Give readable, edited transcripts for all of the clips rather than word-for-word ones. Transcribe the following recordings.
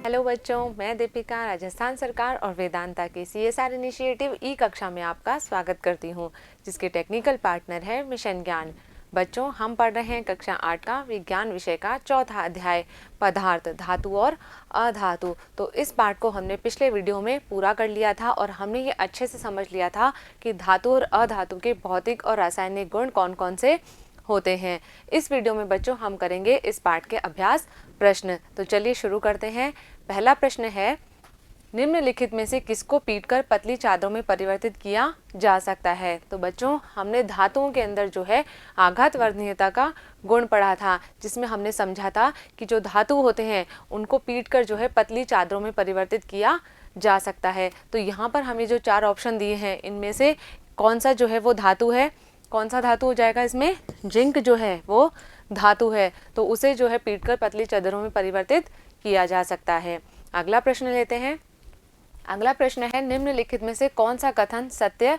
Hello बच्चों, मैं दीपिका राजस्थान सरकार और वेदांता के CSR इनिशिएटिव ई कक्षा में आपका स्वागत करती हूँ, जिसके टेक्निकल पार्टनर है मिशन ज्ञान। बच्चों, हम पढ़ रहे हैं कक्षा 8 का विज्ञान विषय का चौथा अध्याय पदार्थ, धातु और अधातु। तो इस पाठ को हमने पिछले वीडियो में पूरा कर लिया था और हमने ये अच्छे से समझ लिया था कि धातु और अधातु के भौतिक और रासायनिक गुण कौन कौन से होते हैं। इस वीडियो में बच्चों हम करेंगे इस पाठ के अभ्यास प्रश्न। तो चलिए शुरू करते हैं। पहला प्रश्न है, निम्नलिखित में से किसको पीटकर पतली चादरों में परिवर्तित किया जा सकता है। तो बच्चों, हमने धातुओं के अंदर जो है आघात वर्धनीयता का गुण पढ़ा था, जिसमें हमने समझा था कि जो धातु होते हैं उनको पीटकर जो है पतली चादरों में परिवर्तित किया जा सकता है। तो यहाँ पर हमें जो 4 ऑप्शन दिए हैं, इनमें से कौन सा जो है वो धातु है, कौन सा धातु हो जाएगा इसमें, जिंक जो है वो धातु है, तो उसे जो है पीटकर पतली चादरों में परिवर्तित किया जा सकता है। अगला प्रश्न लेते हैं। अगला प्रश्न है, निम्नलिखित में से कौन सा कथन सत्य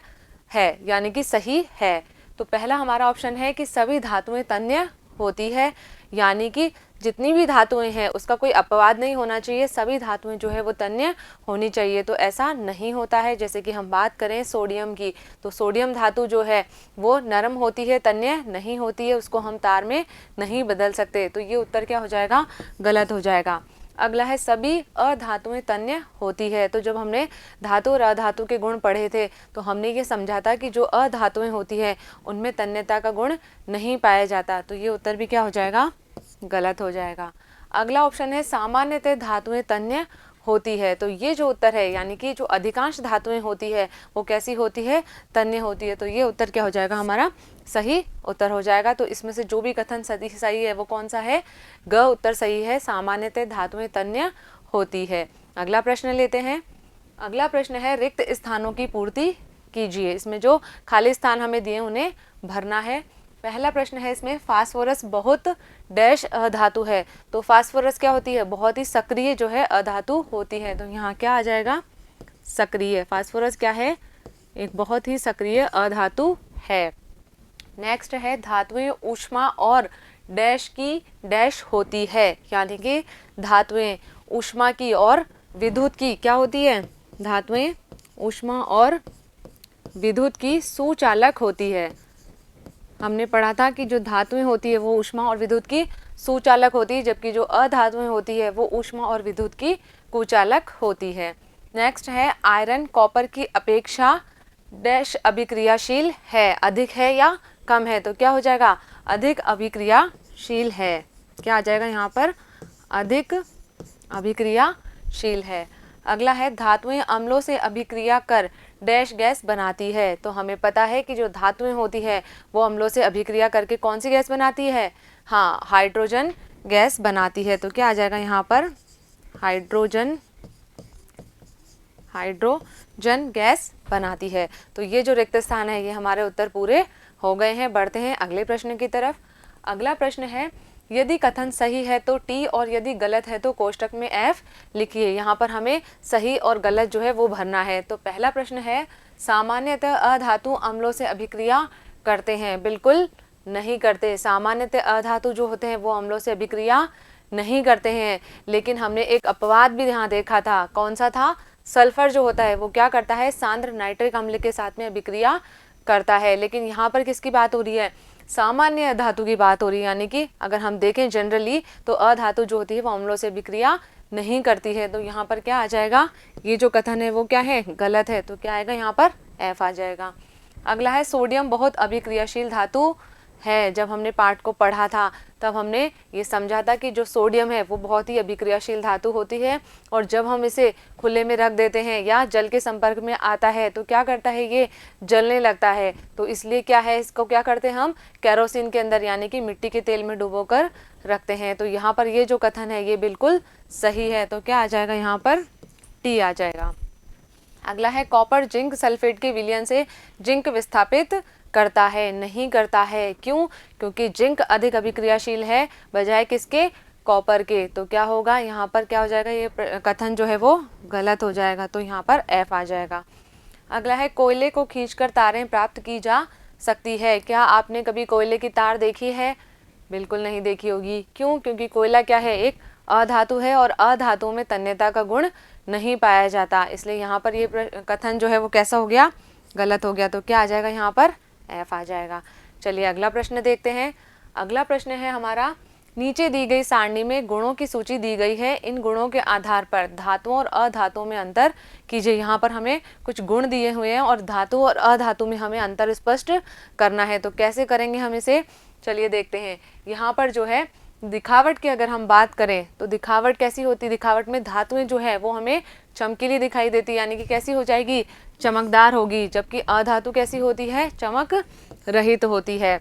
है, यानी कि सही है। तो पहला हमारा ऑप्शन है कि सभी धातुएं तन्य होती है, यानी कि जितनी भी धातुएं हैं उसका कोई अपवाद नहीं होना चाहिए, सभी धातुएं जो है वो तन्य होनी चाहिए। तो ऐसा नहीं होता है। जैसे कि हम बात करें सोडियम की, तो सोडियम धातु जो है वो नरम होती है, तन्य नहीं होती है, उसको हम तार में नहीं बदल सकते। तो ये उत्तर क्या हो जाएगा, गलत हो जाएगा। अगला है, सभी अधातुएं तन्य होती है। तो जब हमने धातु और अधातु के गुण पढ़े थे तो हमने ये समझा था कि जो अधातुएं होती है उनमें तन्यता का गुण नहीं पाया जाता। तो ये उत्तर भी क्या हो जाएगा, गलत हो जाएगा। अगला ऑप्शन है, सामान्यतः धातुएं तन्य होती है। तो ये जो उत्तर है, यानी कि जो अधिकांश धातुएं होती है वो कैसी होती है, तन्य होती है। तो ये उत्तर क्या हो जाएगा, हमारा सही उत्तर हो जाएगा। तो इसमें से जो भी कथन सही है वो कौन सा है, ग उत्तर सही है, सामान्यतः धातुएं तन्य होती है। अगला प्रश्न लेते हैं। अगला प्रश्न है, रिक्त स्थानों की पूर्ति कीजिए। इसमें जो खाली स्थान हमें दिए उन्हें भरना है। पहला प्रश्न है इसमें, फास्फोरस बहुत डैश अधातु है। तो फास्फोरस क्या होती है, बहुत ही सक्रिय जो है अधातु होती है। तो यहाँ क्या आ जाएगा, सक्रिय। फास्फोरस क्या है, एक बहुत ही सक्रिय अधातु है। नेक्स्ट है, धातुएं ऊष्मा और डैश की डैश होती है, यानी कि धातुएं ऊष्मा की और विद्युत की क्या होती है, धातुएं ऊष्मा और विद्युत की सुचालक होती है। हमने पढ़ा था कि जो धातुएं होती है वो ऊष्मा और विद्युत की सुचालक होती है, जबकि जो अधातुएं होती है वो ऊष्मा और विद्युत की कुचालक होती है। नेक्स्ट है, आयरन कॉपर की अपेक्षा डैश अभिक्रियाशील है, अधिक है या कम है। तो क्या हो जाएगा, अधिक अभिक्रियाशील है। क्या आ जाएगा यहाँ पर, अधिक अभिक्रियाशील है। अगला है, धातुएं अम्लों से अभिक्रिया कर डैश गैस बनाती है। तो हमें पता है कि जो धातुएं होती है वो अम्लों से अभिक्रिया करके कौन सी गैस बनाती है, हाँ, हाइड्रोजन गैस बनाती है। तो क्या आ जाएगा यहाँ पर, हाइड्रोजन गैस बनाती है। तो ये जो रिक्त स्थान है ये हमारे उत्तर पूरे हो गए हैं। बढ़ते हैं अगले प्रश्न की तरफ। अगला प्रश्न है, यदि कथन सही है तो T और यदि गलत है तो कोष्टक में F लिखिए। यहाँ पर हमें सही और गलत जो है वो भरना है। तो पहला प्रश्न है, सामान्यतः अधातु अम्लों से अभिक्रिया करते हैं। बिल्कुल नहीं करते। सामान्यतः अधातु जो होते हैं वो अम्लों से अभिक्रिया नहीं करते हैं। लेकिन हमने एक अपवाद भी यहाँ देखा था, कौन सा था, सल्फर जो होता है वो क्या करता है, सांद्र नाइट्रिक अम्ल के साथ में अभिक्रिया करता है। लेकिन यहाँ पर किसकी बात हो रही है, सामान्य अधातु की बात हो रही है। यानी कि अगर हम देखें जनरली तो अधातु जो होती है वो अम्लों से अभिक्रिया नहीं करती है। तो यहाँ पर क्या आ जाएगा, ये जो कथन है वो क्या है, गलत है। तो क्या आएगा यहाँ पर, F आ जाएगा। अगला है, सोडियम बहुत अभिक्रियाशील धातु है। जब हमने पाठ को पढ़ा था तब हमने ये समझा था कि जो सोडियम है वो बहुत ही अभिक्रियाशील धातु होती है, और जब हम इसे खुले में रख देते हैं या जल के संपर्क में आता है तो क्या करता है, ये जलने लगता है। तो इसलिए क्या है, इसको क्या करते हैं हम, केरोसिन के अंदर यानी कि मिट्टी के तेल में डुबोकर रखते हैं। तो यहाँ पर ये जो कथन है ये बिल्कुल सही है। तो क्या आ जाएगा यहाँ पर, T आ जाएगा। अगला है, कॉपर जिंक सल्फेट के विलयन से जिंक विस्थापित करता है। नहीं करता है। क्यों, क्योंकि जिंक अधिक अभिक्रियाशील है बजाय किसके, कॉपर के। तो क्या होगा यहाँ पर, क्या हो जाएगा, ये कथन जो है वो गलत हो जाएगा। तो यहाँ पर F आ जाएगा। अगला है, कोयले को खींचकर तारें प्राप्त की जा सकती है। क्या आपने कभी कोयले की तार देखी है, बिल्कुल नहीं देखी होगी। क्यों, क्योंकि कोयला क्या है, एक अधातु है और अधातु में तन्यता का गुण नहीं पाया जाता, इसलिए यहाँ पर ये कथन जो है वो कैसा हो गया, गलत हो गया। तो क्या आ जाएगा यहाँ पर, एफ आ जाएगा। चलिए अगला प्रश्न देखते हैं। अगला प्रश्न है हमारा, नीचे दी गई सारणी में गुणों की सूची दी गई है, इन गुणों के आधार पर धातुओं और अधातुओं में अंतर कीजिए। यहाँ पर हमें कुछ गुण दिए हुए हैं और धातु और अधातु में हमें अंतर स्पष्ट करना है। तो कैसे करेंगे हम इसे, चलिए देखते हैं। यहाँ पर जो है दिखावट की अगर हम बात करें तो दिखावट कैसी होती है, दिखावट में धातुएं जो है वो हमें चमकीली दिखाई देती है, यानी कि कैसी हो जाएगी, चमकदार होगी, जबकि अधातु कैसी होती है, चमक रहित होती है।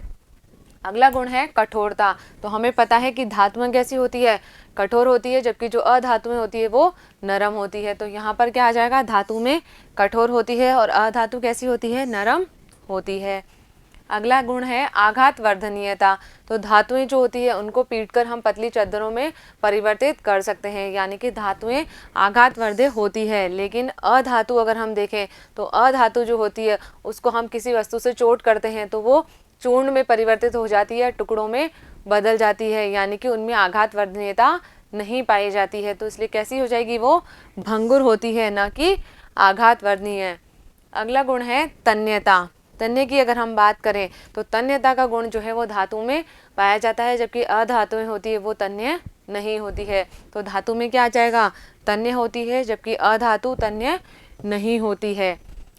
अगला गुण है कठोरता। तो हमें पता है कि धातुएं कैसी होती है, कठोर होती है, जबकि जो अधातुएं होती है वो नरम होती है। तो यहाँ पर क्या आ जाएगा, धातु में कठोर होती है और अधातु कैसी होती है, नरम होती है। अगला गुण है आघात वर्धनीयता। तो धातुएं जो होती है उनको पीटकर हम पतली चादरों में परिवर्तित कर सकते हैं, यानी कि धातुएं आघात वर्धे होती है। लेकिन अधातु अगर हम देखें तो अधातु जो होती है उसको हम किसी वस्तु से चोट करते हैं तो वो चूर्ण में परिवर्तित हो जाती है, टुकड़ों में बदल जाती है, यानी कि उनमें आघात वर्धनीयता नहीं पाई जाती है। तो इसलिए कैसी हो जाएगी, वो भंगुर होती है, ना कि आघात वर्धनीय। अगला गुण है तन्यता। तन्य की अगर हम बात करें तो तन्यता का गुण जो है वो धातु में पाया जाता है, जबकि अधातु में होती है वो तन्य नहीं होती है। तो धातु में क्या आ जाएगा, तन्य होती है, जबकि अधातु तन्य नहीं होती है।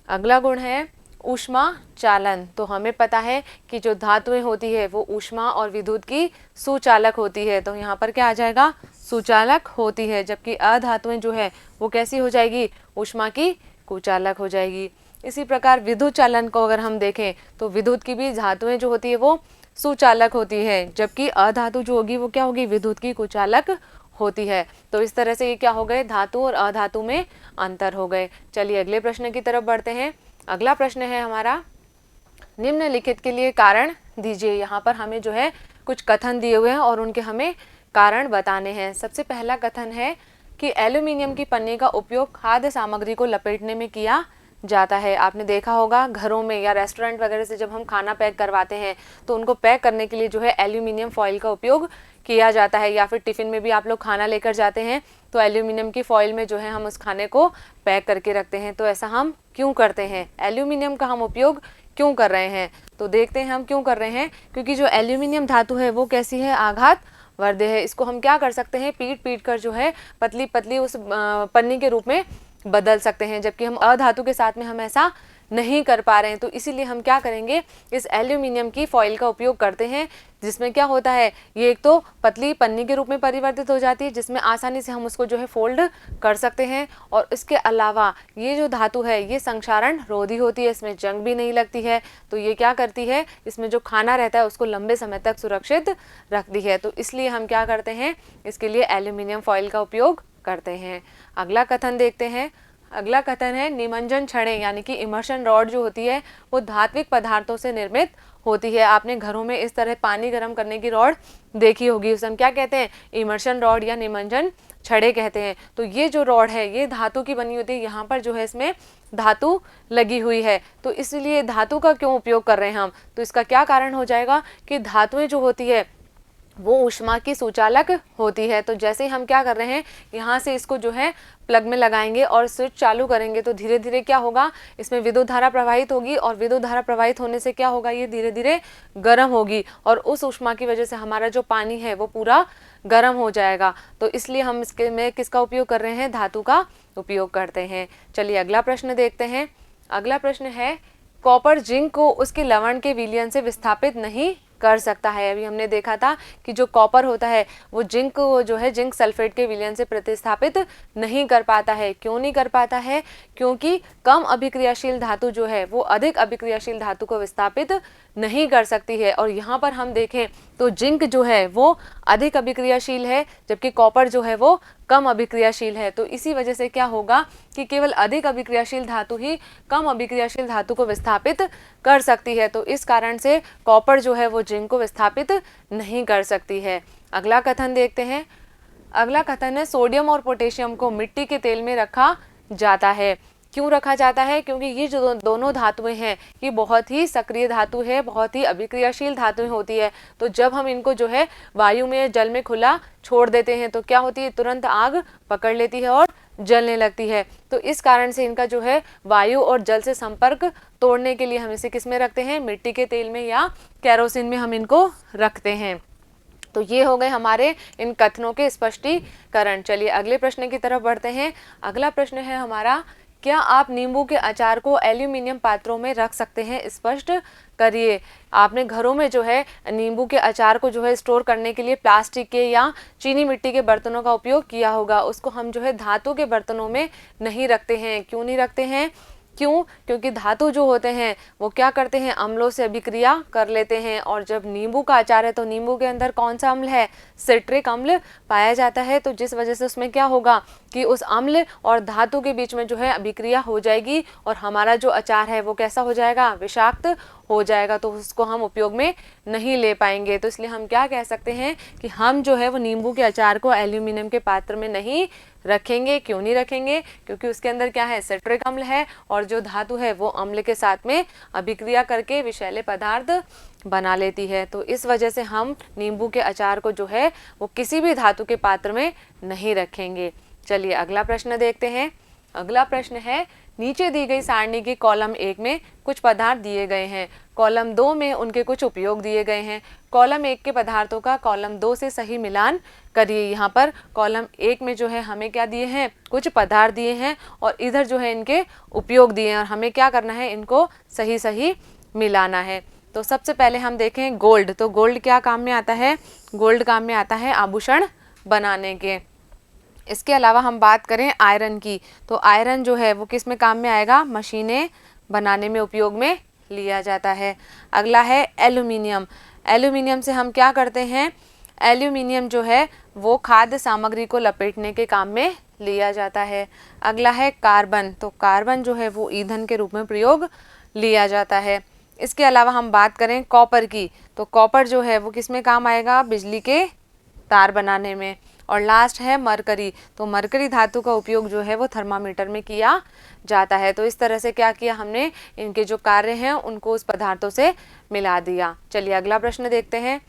अगला गुण है ऊष्मा चालन। तो हमें पता है कि जो धातुएं होती है वो ऊष्मा और विद्युत की सुचालक होती है। तो यहाँ पर क्या आ जाएगा, सुचालक होती है, जबकि अधातुएं जो है वो कैसी हो जाएगी, ऊष्मा की कुचालक हो जाएगी। इसी प्रकार विद्युत चालन को अगर हम देखें तो विद्युत की भी धातुएं जो होती है वो सुचालक होती है, जबकि अधातु जो होगी वो क्या होगी, विद्युत की कुचालक होती है। तो इस तरह से ये क्या हो गए, धातु और अधातु में अंतर हो गए। चलिए अगले प्रश्न की तरफ बढ़ते हैं। अगला प्रश्न है हमारा, निम्नलिखित के लिए कारण दीजिए। यहाँ पर हमें जो है कुछ कथन दिए हुए हैं और उनके हमें कारण बताने हैं। सबसे पहला कथन है कि एल्यूमिनियम की पन्नी का उपयोग खाद्य सामग्री को लपेटने में किया जाता है। आपने देखा होगा घरों में या रेस्टोरेंट वगैरह से जब हम खाना पैक करवाते हैं तो उनको पैक करने के लिए जो है एल्यूमिनियम फॉइल का उपयोग किया जाता है, या फिर टिफ़िन में भी आप लोग खाना लेकर जाते हैं तो एल्यूमिनियम की फॉइल में जो है हम उस खाने को पैक करके रखते हैं। तो ऐसा हम क्यों करते हैं, एल्यूमिनियम का हम उपयोग क्यों कर रहे हैं, तो देखते हैं हम क्यों कर रहे हैं। क्योंकि जो एल्यूमिनियम धातु है वो कैसी है, आघात वर्धे है। इसको हम क्या कर सकते हैं, पीट कर जो है पतली पतली उस पन्नी के रूप में बदल सकते हैं, जबकि हम अधातु के साथ में हम ऐसा नहीं कर पा रहे हैं। तो इसीलिए हम क्या करेंगे, इस एल्यूमिनियम की फॉइल का उपयोग करते हैं, जिसमें क्या होता है, ये एक तो पतली पन्नी के रूप में परिवर्तित हो जाती है, जिसमें आसानी से हम उसको जो है फोल्ड कर सकते हैं। और इसके अलावा ये जो धातु है ये संक्षारण रोधी होती है, इसमें जंग भी नहीं लगती है। तो ये क्या करती है, इसमें जो खाना रहता है उसको लंबे समय तक सुरक्षित रखती है। तो इसलिए हम क्या करते हैं, इसके लिए एल्यूमिनियम फॉइल का उपयोग करते हैं। अगला कथन देखते हैं। अगला कथन है निमज्जन छड़ें, यानी कि इमर्शन रॉड जो होती है वो धात्विक पदार्थों से निर्मित होती है। आपने घरों में इस तरह पानी गर्म करने की रॉड देखी होगी, उसे हम क्या कहते हैं, इमर्शन रॉड या निमज्जन छड़े कहते हैं। तो ये जो रॉड है ये धातु की बनी होती है, यहाँ पर जो है इसमें धातु लगी हुई है। तो इसलिए धातु का क्यों उपयोग कर रहे हैं हम, तो इसका क्या कारण हो जाएगा कि धातुएं जो होती है वो ऊष्मा की सुचालक होती है। तो जैसे ही हम क्या कर रहे हैं, यहाँ से इसको जो है प्लग में लगाएंगे और स्विच चालू करेंगे तो धीरे धीरे क्या होगा, इसमें विद्युत धारा प्रवाहित होगी, और विद्युत धारा प्रवाहित होने से क्या होगा, ये धीरे धीरे गर्म होगी, और उस ऊष्मा की वजह से हमारा जो पानी है वो पूरा गर्म हो जाएगा। तो इसलिए हम इसके में किसका उपयोग कर रहे हैं, धातु का उपयोग करते हैं। चलिए अगला प्रश्न देखते हैं। अगला प्रश्न है, कॉपर जिंक को उसके लवण के विलयन से विस्थापित नहीं कर सकता है। अभी हमने देखा था कि जो कॉपर होता है वो जिंक को जो है जिंक सल्फेट के विलयन से प्रतिस्थापित नहीं कर पाता है। क्यों नहीं कर पाता है, क्योंकि कम अभिक्रियाशील धातु जो है वो अधिक अभिक्रियाशील धातु को विस्थापित नहीं कर सकती है। और यहाँ पर हम देखें तो जिंक जो है वो अधिक अभिक्रियाशील है, जबकि कॉपर जो है वो कम अभिक्रियाशील है। तो इसी वजह से क्या होगा कि केवल अधिक अभिक्रियाशील धातु ही कम अभिक्रियाशील धातु को विस्थापित कर सकती है। तो इस कारण से कॉपर जो है वो जिंक को विस्थापित नहीं कर सकती है। अगला कथन देखते हैं। अगला कथन है, सोडियम और पोटेशियम को मिट्टी के तेल में रखा जाता है। क्यों रखा जाता है? क्योंकि ये जो दोनों धातुएं हैं ये बहुत ही सक्रिय धातु है, बहुत ही अभिक्रियाशील धातुएं होती है। तो जब हम इनको जो है वायु में, जल में खुला छोड़ देते हैं तो क्या होती है, तुरंत आग पकड़ लेती है और जलने लगती है। तो इस कारण से इनका जो है वायु और जल से संपर्क तोड़ने के लिए हम इसे किस में रखते हैं, मिट्टी के तेल में या केरोसिन में हम इनको रखते हैं। तो ये हो गए हमारे इन कथनों के स्पष्टीकरण। चलिए अगले प्रश्न की तरफ बढ़ते हैं। अगला प्रश्न है हमारा, क्या आप नींबू के अचार को एल्यूमिनियम पात्रों में रख सकते हैं? स्पष्ट करिए। आपने घरों में जो है नींबू के अचार को जो है स्टोर करने के लिए प्लास्टिक के या चीनी मिट्टी के बर्तनों का उपयोग किया होगा। उसको हम जो है धातु के बर्तनों में नहीं रखते हैं। क्यों नहीं रखते हैं? क्यों? क्योंकि धातु जो होते हैं वो क्या करते हैं, अम्लों से अभिक्रिया कर लेते हैं। और जब नींबू का अचार है तो नींबू के अंदर कौन सा अम्ल है, सिट्रिक अम्ल पाया जाता है। तो जिस वजह से उसमें क्या होगा कि उस अम्ल और धातु के बीच में जो है अभिक्रिया हो जाएगी और हमारा जो अचार है वो कैसा हो जाएगा, विषाक्त हो जाएगा। तो उसको हम उपयोग में नहीं ले पाएंगे। तो इसलिए हम क्या कह सकते हैं कि हम जो है वो नींबू के अचार को एल्यूमिनियम के पात्र में नहीं रखेंगे। क्यों नहीं रखेंगे? क्योंकि उसके अंदर क्या है, सिट्रिक अम्ल है और जो धातु है वो अम्ल के साथ में अभिक्रिया करके विषैले पदार्थ बना लेती है। तो इस वजह से हम नींबू के अचार को जो है वो किसी भी धातु के पात्र में नहीं रखेंगे। चलिए अगला प्रश्न देखते हैं। अगला प्रश्न है, नीचे दी गई सारणी के कॉलम 1 में कुछ पदार्थ दिए गए हैं, कॉलम 2 में उनके कुछ उपयोग दिए गए हैं। कॉलम 1 के पदार्थों का कॉलम 2 से सही मिलान करिए। यहाँ पर कॉलम 1 में जो है हमें क्या दिए हैं, कुछ पदार्थ दिए हैं और इधर जो है इनके उपयोग दिए हैं और हमें क्या करना है, इनको सही सही मिलाना है। तो सबसे पहले हम देखें गोल्ड। तो गोल्ड क्या काम में आता है? गोल्ड काम में आता है आभूषण बनाने के। इसके अलावा हम बात करें आयरन की, तो आयरन जो है वो किस में काम में आएगा, मशीनें बनाने में उपयोग में लिया जाता है। अगला है एल्यूमिनियम। एल्यूमिनियम से हम क्या करते हैं, एल्यूमिनियम जो है वो खाद्य सामग्री को लपेटने के काम में लिया जाता है। अगला है कार्बन। तो कार्बन जो है वो ईंधन के रूप में प्रयोग लिया जाता है। इसके अलावा हम बात करें कॉपर की, तो कॉपर जो है वो किस में काम आएगा, बिजली के तार बनाने में। और लास्ट है मरकरी। तो मरकरी धातु का उपयोग जो है वो थर्मामीटर में किया जाता है। तो इस तरह से क्या किया हमने, इनके जो कार्य हैं उनको उस पदार्थों से मिला दिया। चलिए अगला प्रश्न देखते हैं।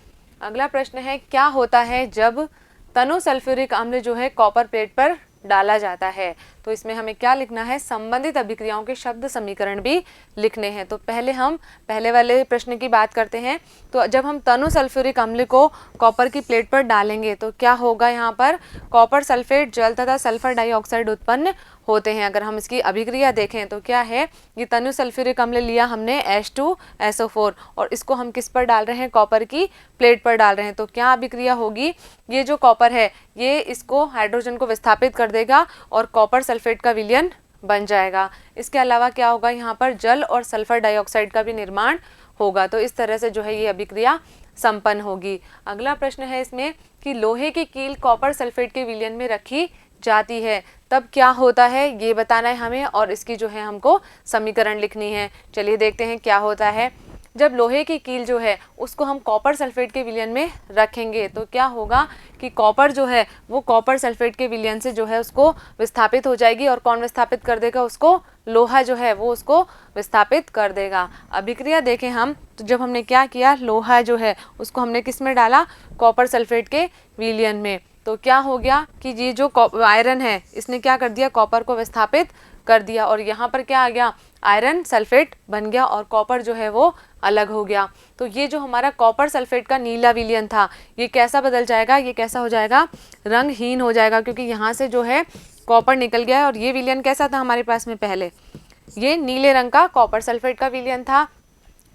अगला प्रश्न है, क्या होता है जब तनु सल्फ्यूरिक अम्ल जो है कॉपर प्लेट पर डाला जाता है? तो इसमें हमें क्या लिखना है, संबंधित अभिक्रियाओं के शब्द समीकरण भी लिखने हैं। तो पहले हम पहले वाले प्रश्न की बात करते हैं। तो जब हम तनु सल्फ्यूरिक अम्ल को कॉपर की प्लेट पर डालेंगे तो क्या होगा, यहाँ पर कॉपर सल्फेट जल तथा सल्फर डाइऑक्साइड उत्पन्न होते हैं। अगर हम इसकी अभिक्रिया देखें तो क्या है, ये तनु सल्फ्यूरिक अम्ल लिया हमने H2SO4 और इसको हम किस पर डाल रहे हैं, कॉपर की प्लेट पर डाल रहे हैं। तो क्या अभिक्रिया होगी, ये जो कॉपर है ये इसको हाइड्रोजन को विस्थापित कर देगा और कॉपर सल्फेट का विलयन बन जाएगा। इसके अलावा क्या होगा, यहाँ पर जल और सल्फर डाइऑक्साइड का भी निर्माण होगा। तो इस तरह से जो है ये अभिक्रिया संपन्न होगी। अगला प्रश्न है इसमें कि लोहे की कील कॉपर सल्फेट के विलयन में रखी जाती है, तब क्या होता है ये बताना है हमें और इसकी जो है हमको समीकरण लिखनी है। चलिए देखते हैं क्या होता है। जब लोहे की कील जो है उसको हम कॉपर सल्फेट के विलयन में रखेंगे तो क्या होगा कि कॉपर जो है वो कॉपर सल्फेट के विलयन से जो है उसको विस्थापित हो जाएगी। और कौन विस्थापित कर देगा उसको, लोहा जो है वो उसको विस्थापित कर देगा। अभिक्रिया देखें हम, तो जब हमने क्या किया, लोहा जो है उसको हमने किस में डाला, कॉपर सल्फेट के विलयन में। तो क्या हो गया कि ये जो आयरन है इसने क्या कर दिया, कॉपर को विस्थापित कर दिया और यहाँ पर क्या आ गया, आयरन सल्फेट बन गया और कॉपर जो है वो अलग हो गया। तो ये जो हमारा कॉपर सल्फेट का नीला विलयन था ये कैसा बदल जाएगा, ये कैसा हो जाएगा, रंगहीन हो जाएगा, क्योंकि यहाँ से जो है कॉपर निकल गया है। और ये विलयन कैसा था हमारे पास में, पहले ये नीले रंग का कॉपर सल्फेट का विलयन था,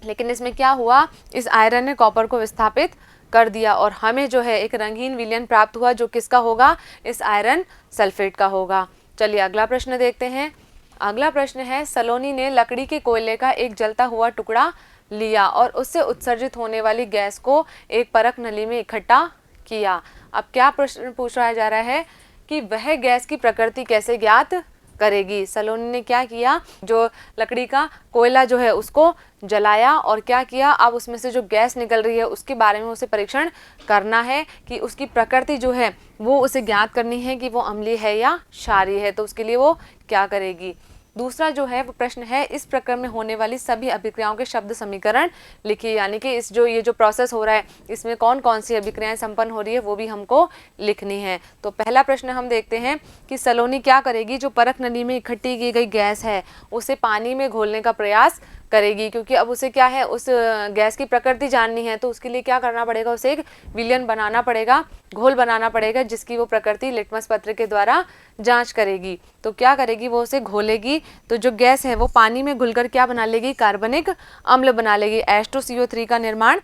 लेकिन इसमें क्या हुआ, इस आयरन ने कॉपर को विस्थापित कर दिया और हमें जो है एक रंगीन विलयन प्राप्त हुआ जो किसका होगा, इस आयरन सल्फेट का होगा। चलिए अगला प्रश्न देखते हैं। अगला प्रश्न है, सलोनी ने लकड़ी के कोयले का एक जलता हुआ टुकड़ा लिया और उससे उत्सर्जित होने वाली गैस को एक परख नली में इकट्ठा किया। अब क्या प्रश्न पूछा जा रहा है कि वह गैस की प्रकृति कैसे ज्ञात करेगी। सलोनी ने क्या किया, जो लकड़ी का कोयला जो है उसको जलाया और क्या किया, अब उसमें से जो गैस निकल रही है उसके बारे में उसे परीक्षण करना है कि उसकी प्रकृति जो है वो उसे ज्ञात करनी है कि वो अम्लीय है या क्षारीय है। तो उसके लिए वो क्या करेगी। दूसरा जो है वो प्रश्न है, इस प्रक्रम में होने वाली सभी अभिक्रियाओं के शब्द समीकरण लिखिए। यानी कि इस ये जो प्रोसेस हो रहा है इसमें कौन कौन सी अभिक्रियाएं संपन्न हो रही है वो भी हमको लिखनी है। तो पहला प्रश्न हम देखते हैं कि सलोनी क्या करेगी, जो परख नली में इकट्ठी की गई गैस है उसे पानी में घोलने का प्रयास करेगी, क्योंकि अब उसे क्या है, उस गैस की प्रकृति जाननी है। तो उसके लिए क्या करना पड़ेगा, उसे एक विलयन बनाना पड़ेगा, घोल बनाना पड़ेगा, जिसकी वो प्रकृति लिटमस पत्र के द्वारा जांच करेगी। तो क्या करेगी, वो उसे घोलेगी। तो जो गैस है वो पानी में घुलकर क्या बना लेगी, कार्बनिक अम्ल बना लेगी, H2CO3 का निर्माण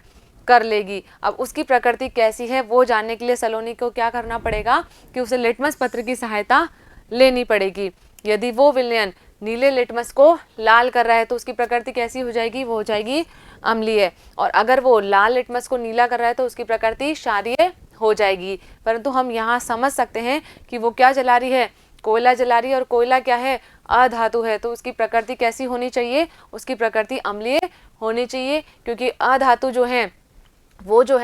कर लेगी। अब उसकी प्रकृति कैसी है वो जानने के लिए सलोनी को क्या करना पड़ेगा कि उसे लिटमस पत्र की सहायता लेनी पड़ेगी। यदि वो विलयन नीले लिटमस को लाल कर रहा है तो उसकी प्रकृति कैसी हो जाएगी, वो हो जाएगी अम्लीय। और अगर वो लाल लिटमस को नीला कर रहा है तो उसकी प्रकृति क्षारीय हो जाएगी। परंतु हम यहाँ समझ सकते हैं कि वो क्या जला रही है, कोयला जला रही है, और कोयला क्या है, अधातु है। तो उसकी प्रकृति कैसी होनी चाहिए, उसकी प्रकृति अम्लीय होनी चाहिए, क्योंकि अधातु जो है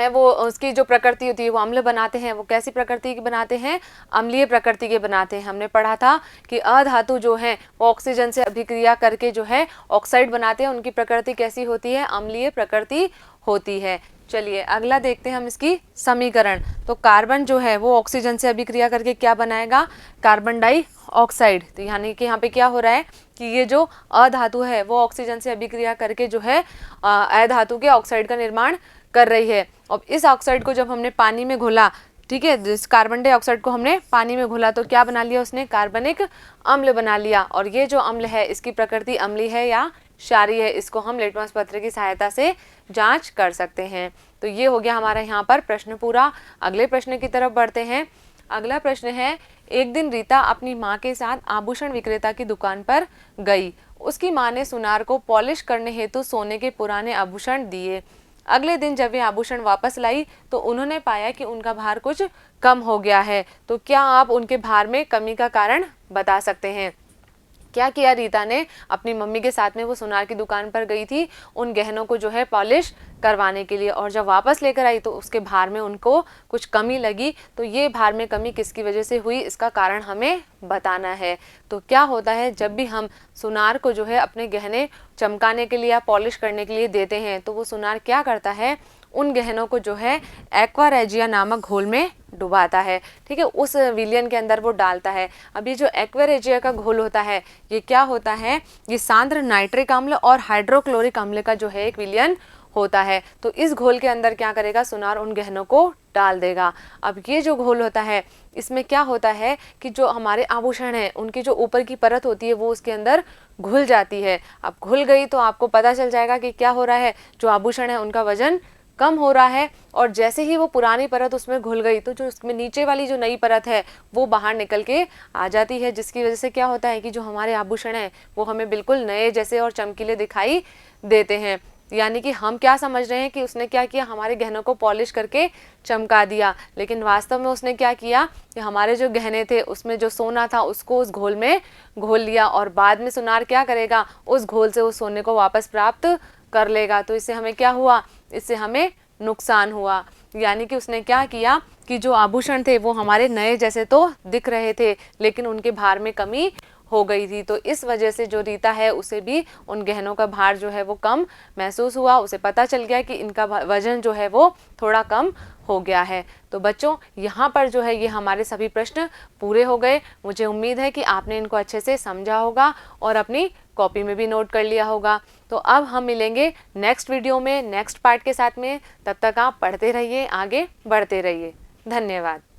वो उसकी जो प्रकृति होती है वो अम्ल बनाते हैं। वो कैसी प्रकृति की बनाते हैं, अम्लीय प्रकृति के बनाते हैं। हमने पढ़ा था कि अधातु जो है वो ऑक्सीजन से अभिक्रिया करके जो है ऑक्साइड बनाते हैं, उनकी प्रकृति कैसी होती है, अम्लीय प्रकृति होती है। चलिए अगला देखते हैं हम इसकी समीकरण। तो कार्बन जो है वो ऑक्सीजन से अभिक्रिया करके क्या बनाएगा, कार्बन डाइऑक्साइड। तो यानी कि यहाँ पे क्या हो रहा है कि ये जो अधातु है वो ऑक्सीजन से अभिक्रिया करके जो है अधातु के ऑक्साइड का निर्माण कर रही है। और इस ऑक्साइड को जब हमने पानी में घोला, ठीक है, इस कार्बन डाइऑक्साइड को हमने पानी में घोला तो क्या बना लिया उसने, कार्बनिक अम्ल बना लिया। और ये जो अम्ल है इसकी प्रकृति अम्लीय है या क्षारीय है, इसको हम लिटमस पत्र की सहायता से जांच कर सकते हैं। तो ये हो गया हमारा यहाँ पर प्रश्न पूरा। अगले प्रश्न की तरफ बढ़ते हैं। अगला प्रश्न है, एक दिन रीता अपनी माँ के साथ आभूषण विक्रेता की दुकान पर गई। उसकी माँ ने सुनार को पॉलिश करने हेतु सोने के पुराने आभूषण दिए। अगले दिन जब वे आभूषण वापस लाई तो उन्होंने पाया कि उनका भार कुछ कम हो गया है। तो क्या आप उनके भार में कमी का कारण बता सकते हैं। क्या किया रीता ने, अपनी मम्मी के साथ में वो सुनार की दुकान पर गई थी उन गहनों को जो है पॉलिश करवाने के लिए, और जब वापस लेकर आई तो उसके भार में उनको कुछ कमी लगी। तो ये भार में कमी किसकी वजह से हुई, इसका कारण हमें बताना है। तो क्या होता है, जब भी हम सुनार को जो है अपने गहने चमकाने के लिए या पॉलिश करने के लिए देते हैं तो वो सुनार क्या करता है, उन गहनों को जो है एक्वा रेजिया नामक घोल में डुबाता है। ठीक है, उस विलयन के अंदर वो डालता है। अब ये जो एक्वा रेजिया का घोल होता है ये क्या होता है, ये सांद्र नाइट्रिक अम्ल और हाइड्रोक्लोरिक अम्ल का जो है एक विलयन होता है। तो इस घोल के अंदर क्या करेगा, सुनार उन गहनों को डाल देगा। अब ये जो घोल होता है इसमें क्या होता है कि जो हमारे आभूषण हैं उनकी जो ऊपर की परत होती है वो उसके अंदर घुल जाती है। अब घुल गई तो आपको पता चल जाएगा कि क्या हो रहा है, जो आभूषण है उनका वजन कम हो रहा है। और जैसे ही वो पुरानी परत उसमें घुल गई तो जो उसमें नीचे वाली जो नई परत है वो बाहर निकल के आ जाती है, जिसकी वजह से क्या होता है कि जो हमारे आभूषण हैं वो हमें बिल्कुल नए जैसे और चमकीले दिखाई देते हैं। यानी कि हम क्या समझ रहे हैं कि उसने क्या किया, हमारे गहनों को पॉलिश करके चमका दिया, लेकिन वास्तव में उसने क्या किया कि हमारे जो गहने थे उसमें जो सोना था उसको उस घोल में घोल लिया, और बाद में सुनार क्या करेगा, उस घोल से उस सोने को वापस प्राप्त कर लेगा। तो इससे हमें क्या हुआ, इससे हमें नुकसान हुआ। यानी कि उसने क्या किया कि जो आभूषण थे वो हमारे नए जैसे तो दिख रहे थे लेकिन उनके भार में कमी हो गई थी। तो इस वजह से जो रीता है उसे भी उन गहनों का भार जो है वो कम महसूस हुआ। उसे पता चल गया कि इनका वजन जो है वो थोड़ा कम हो गया है। तो बच्चों यहाँ पर जो है ये हमारे सभी प्रश्न पूरे हो गए। मुझे उम्मीद है कि आपने इनको अच्छे से समझा होगा और अपनी कॉपी में भी नोट कर लिया होगा। तो अब हम मिलेंगे नेक्स्ट वीडियो में नेक्स्ट पार्ट के साथ में। तब तक आप पढ़ते रहिए, आगे बढ़ते रहिए। धन्यवाद।